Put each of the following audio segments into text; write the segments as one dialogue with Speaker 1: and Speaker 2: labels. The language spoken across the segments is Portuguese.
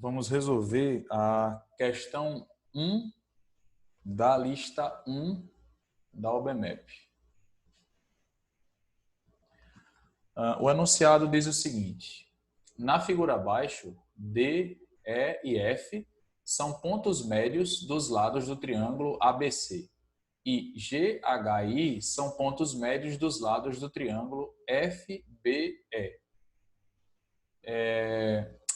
Speaker 1: Vamos resolver a questão 1 da lista 1 da OBMEP. O enunciado diz o seguinte: na figura abaixo, D, E e F são pontos médios dos lados do triângulo ABC e G, H e I são pontos médios dos lados do triângulo FBE.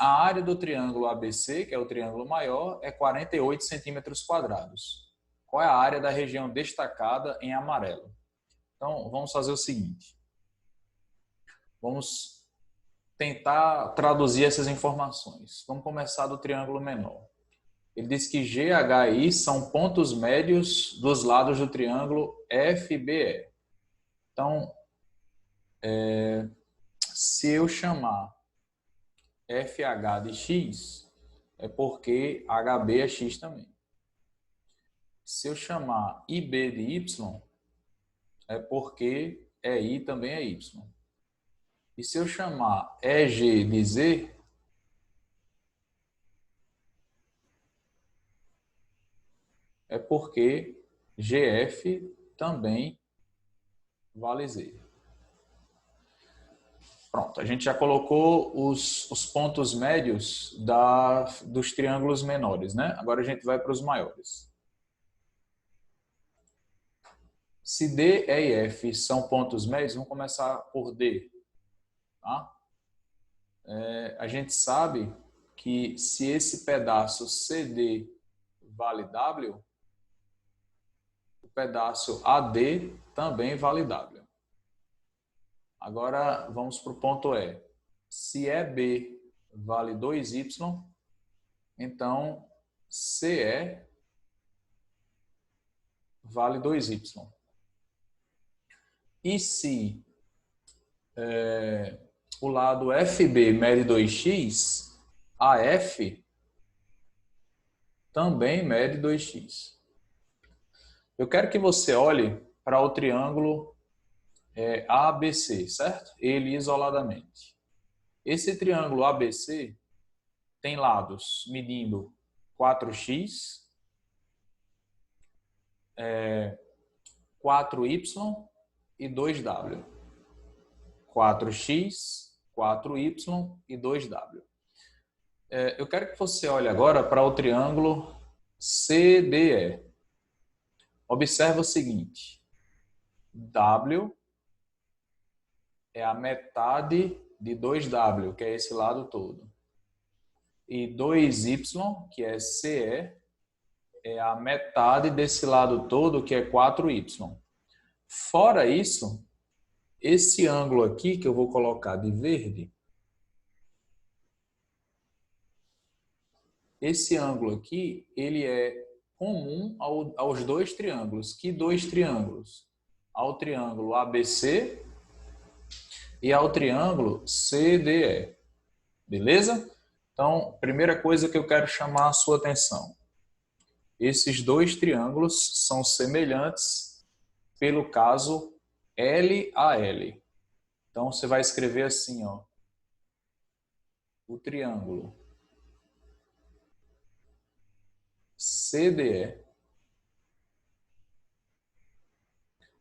Speaker 1: A área do triângulo ABC, que é o triângulo maior, é 48 centímetros quadrados. Qual é a área da região destacada em amarelo? Então, vamos fazer o seguinte. Vamos tentar traduzir essas informações. Vamos começar do triângulo menor. Ele diz que G, H e I são pontos médios dos lados do triângulo FBE. Então, se eu chamar FH de X, é porque HB é X também. Se eu chamar IB de Y, é porque EI também é Y. E se eu chamar EG de Z, é porque GF também vale Z. Pronto, a gente já colocou os pontos médios dos triângulos menores, né? Agora a gente vai para os maiores. Se D, E e F são pontos médios, vamos começar por D. Tá? A gente sabe que se esse pedaço CD vale W, o pedaço AD também vale W. Agora vamos para o ponto E. Se EB vale 2Y, então CE vale 2Y. E se o lado FB mede 2x, AF também mede 2x. Eu quero que você olhe para o triângulo ABC, certo? Ele isoladamente. Esse triângulo ABC tem lados medindo 4x, 4y e 2w. 4x, 4y e 2w. Eu quero que você olhe agora para o triângulo CDE. Observe o seguinte: W é a metade de 2W, que é esse lado todo. E 2Y, que é CE, é a metade desse lado todo, que é 4Y. Fora isso, esse ângulo aqui, que eu vou colocar de verde, esse ângulo aqui, ele é comum aos dois triângulos. Que dois triângulos? Ao triângulo ABC e ao triângulo CDE. Beleza? Então, primeira coisa que eu quero chamar a sua atenção. Esses dois triângulos são semelhantes pelo caso LAL. Então, você vai escrever assim, ó, o triângulo CDE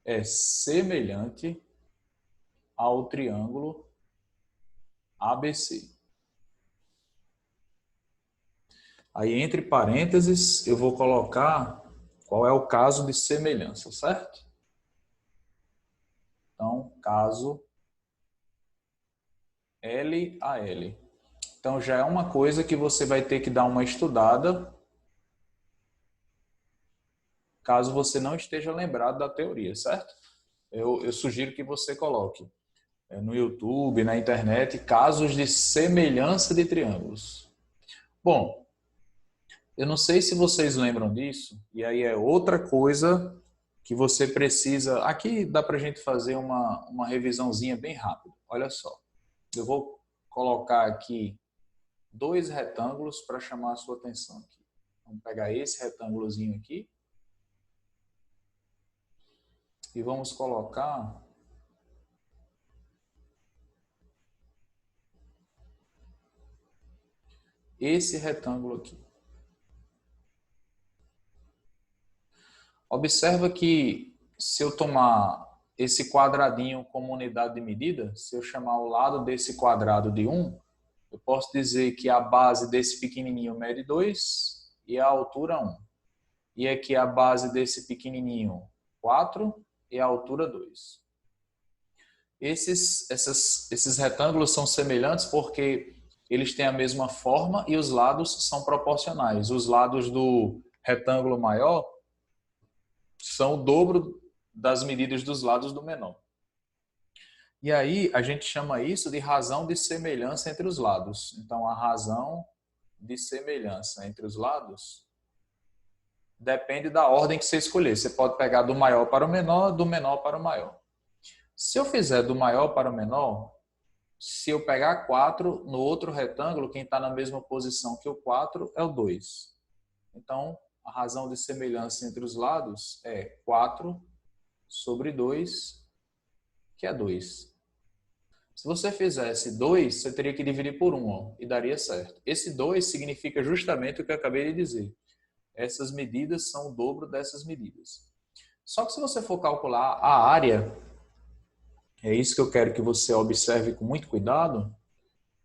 Speaker 1: é semelhante ao triângulo ABC. Aí, entre parênteses, eu vou colocar qual é o caso de semelhança, certo? Então, caso LAL. Então, já é uma coisa que você vai ter que dar uma estudada, caso você não esteja lembrado da teoria, certo? Eu sugiro que você coloque no YouTube, na internet, casos de semelhança de triângulos. Bom, eu não sei se vocês lembram disso, e aí é outra coisa que você precisa... Aqui dá para a gente fazer uma revisãozinha bem rápida. Olha só, eu vou colocar aqui dois retângulos para chamar a sua atenção aqui. Vamos pegar esse retângulozinho aqui e vamos colocar esse retângulo aqui. Observa que se eu tomar esse quadradinho como unidade de medida, se eu chamar o lado desse quadrado de 1, eu posso dizer que a base desse pequenininho mede 2 e a altura 1. E aqui a base desse pequenininho 4 e a altura 2. Esses retângulos são semelhantes porque eles têm a mesma forma e os lados são proporcionais. Os lados do retângulo maior são o dobro das medidas dos lados do menor. E aí a gente chama isso de razão de semelhança entre os lados. Então a razão de semelhança entre os lados depende da ordem que você escolher. Você pode pegar do maior para o menor, do menor para o maior. Se eu fizer do maior para o menor, se eu pegar 4 no outro retângulo, quem está na mesma posição que o 4 é o 2. Então, a razão de semelhança entre os lados é 4 sobre 2, que é 2. Se você fizesse 2, você teria que dividir por 1, ó, e daria certo. Esse 2 significa justamente o que eu acabei de dizer. Essas medidas são o dobro dessas medidas. Só que se você for calcular a área, é isso que eu quero que você observe com muito cuidado,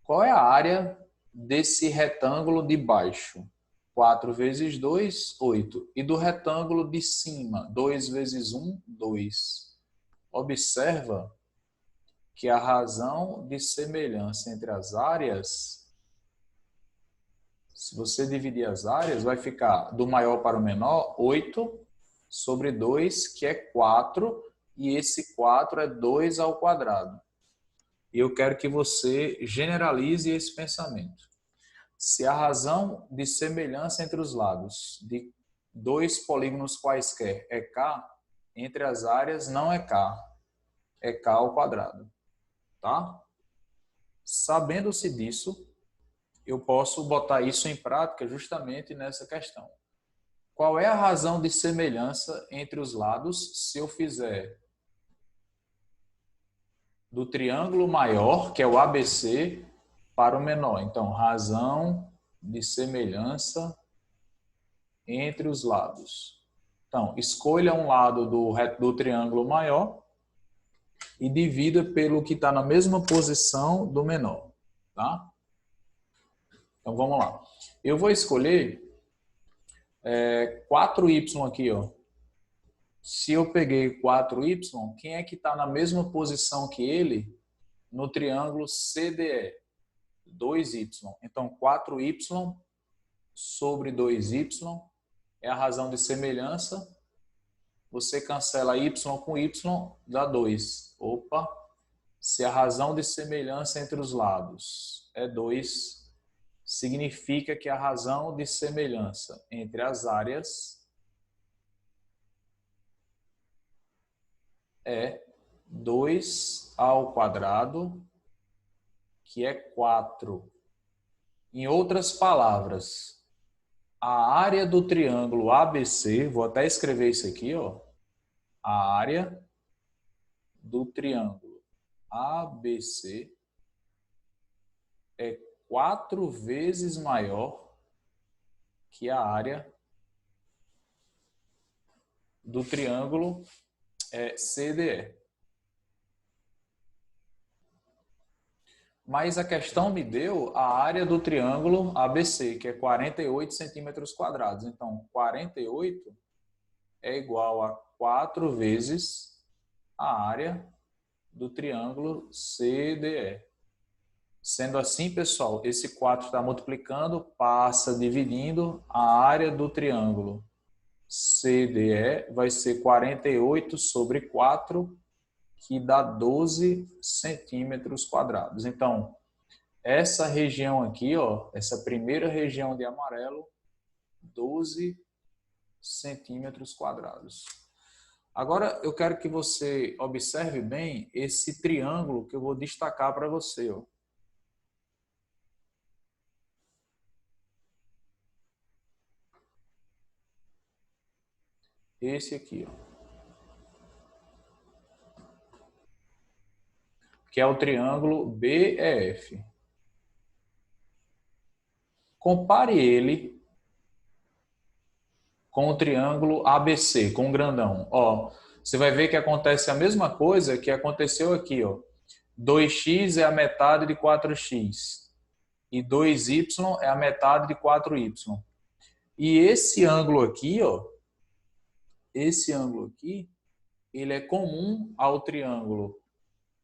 Speaker 1: qual é a área desse retângulo de baixo? 4 vezes 2, 8. E do retângulo de cima, 2 vezes 1, 2. Observa que a razão de semelhança entre as áreas, se você dividir as áreas, vai ficar do maior para o menor, 8 sobre 2, que é 4, e esse 4 é 2 ao quadrado. E eu quero que você generalize esse pensamento. Se a razão de semelhança entre os lados de dois polígonos quaisquer é k, entre as áreas não é k, é k ao quadrado. Tá? Sabendo-se disso, eu posso botar isso em prática justamente nessa questão. Qual é a razão de semelhança entre os lados se eu fizer do triângulo maior, que é o ABC, para o menor? Então, razão de semelhança entre os lados. Então, escolha um lado do triângulo maior e divida pelo que está na mesma posição do menor. Tá? Então, vamos lá. Eu vou escolher 4y aqui. Ó. Se eu peguei 4y, quem é que está na mesma posição que ele no triângulo CDE? 2y. Então, 4y sobre 2y é a razão de semelhança. Você cancela y com y, dá 2. Opa! Se a razão de semelhança entre os lados é 2, significa que a razão de semelhança entre as áreas é 2 ao quadrado, que é 4. Em outras palavras, a área do triângulo ABC, vou até escrever isso aqui, ó, a área do triângulo ABC é 4 vezes maior que a área do triângulo CDE. Mas a questão me deu a área do triângulo ABC, que é 48 centímetros quadrados. Então, 48 é igual a 4 vezes a área do triângulo CDE. Sendo assim, pessoal, esse 4 está multiplicando, passa dividindo, a área do triângulo CDE vai ser 48 sobre 4, que dá 12 centímetros quadrados. Então, essa região aqui, ó, essa primeira região de amarelo, 12 centímetros quadrados. Agora, eu quero que você observe bem esse triângulo que eu vou destacar para você. Ó. Esse aqui, ó. Que é o triângulo BEF. Compare ele com o triângulo ABC, com o grandão. Ó, você vai ver que acontece a mesma coisa que aconteceu aqui, ó. 2x é a metade de 4x e 2y é a metade de 4y. E esse ângulo aqui, ó, esse ângulo aqui, ele é comum ao triângulo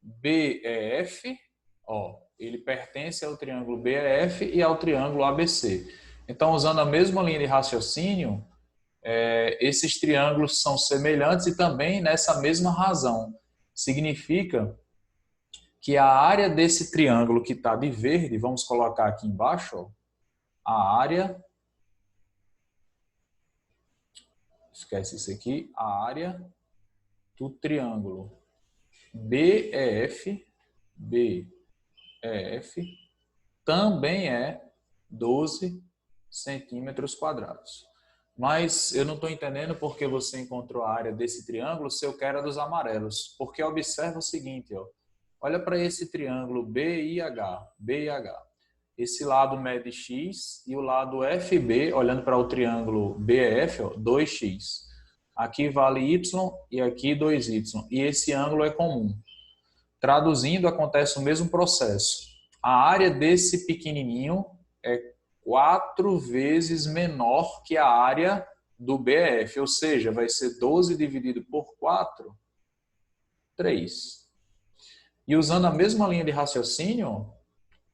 Speaker 1: BEF, ó, ele pertence ao triângulo BEF e ao triângulo ABC. Então, usando a mesma linha de raciocínio, esses triângulos são semelhantes e também nessa mesma razão. Significa que a área desse triângulo que está de verde, vamos colocar aqui embaixo, ó, a área, esquece isso aqui, a área do triângulo BEF também é 12 centímetros quadrados. Mas eu não estou entendendo porque você encontrou a área desse triângulo se eu quero a dos amarelos. Porque observa o seguinte, ó, olha para esse triângulo BIH. Esse lado mede x e o lado FB, olhando para o triângulo BEF, ó, 2x. Aqui vale y e aqui 2y. E esse ângulo é comum. Traduzindo, acontece o mesmo processo. A área desse pequenininho é 4 vezes menor que a área do BF, ou seja, vai ser 12 dividido por 4, 3. E usando a mesma linha de raciocínio,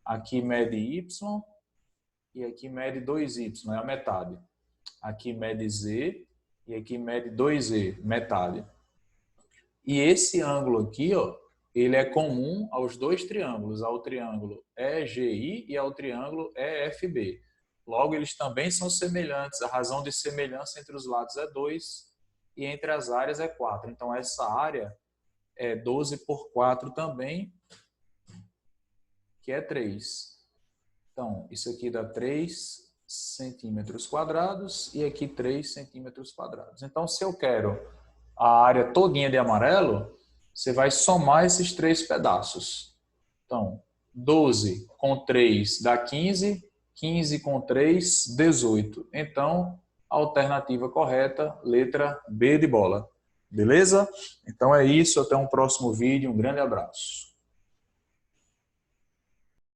Speaker 1: aqui mede y e aqui mede 2y, é a metade. Aqui mede z e aqui mede 2z, metade. E esse ângulo aqui, ó, ele é comum aos dois triângulos, ao triângulo EGI e ao triângulo EFB. Logo, eles também são semelhantes. A razão de semelhança entre os lados é 2 e entre as áreas é 4. Então, essa área é 12 por 4 também, que é 3. Então, isso aqui dá 3 centímetros quadrados e aqui 3 centímetros quadrados. Então, se eu quero a área todinha de amarelo, você vai somar esses 3 pedaços. Então, 12 com 3 dá 15, 15 com 3, 18. Então, a alternativa correta, letra B de bola. Beleza? Então é isso, até um próximo vídeo, um grande abraço.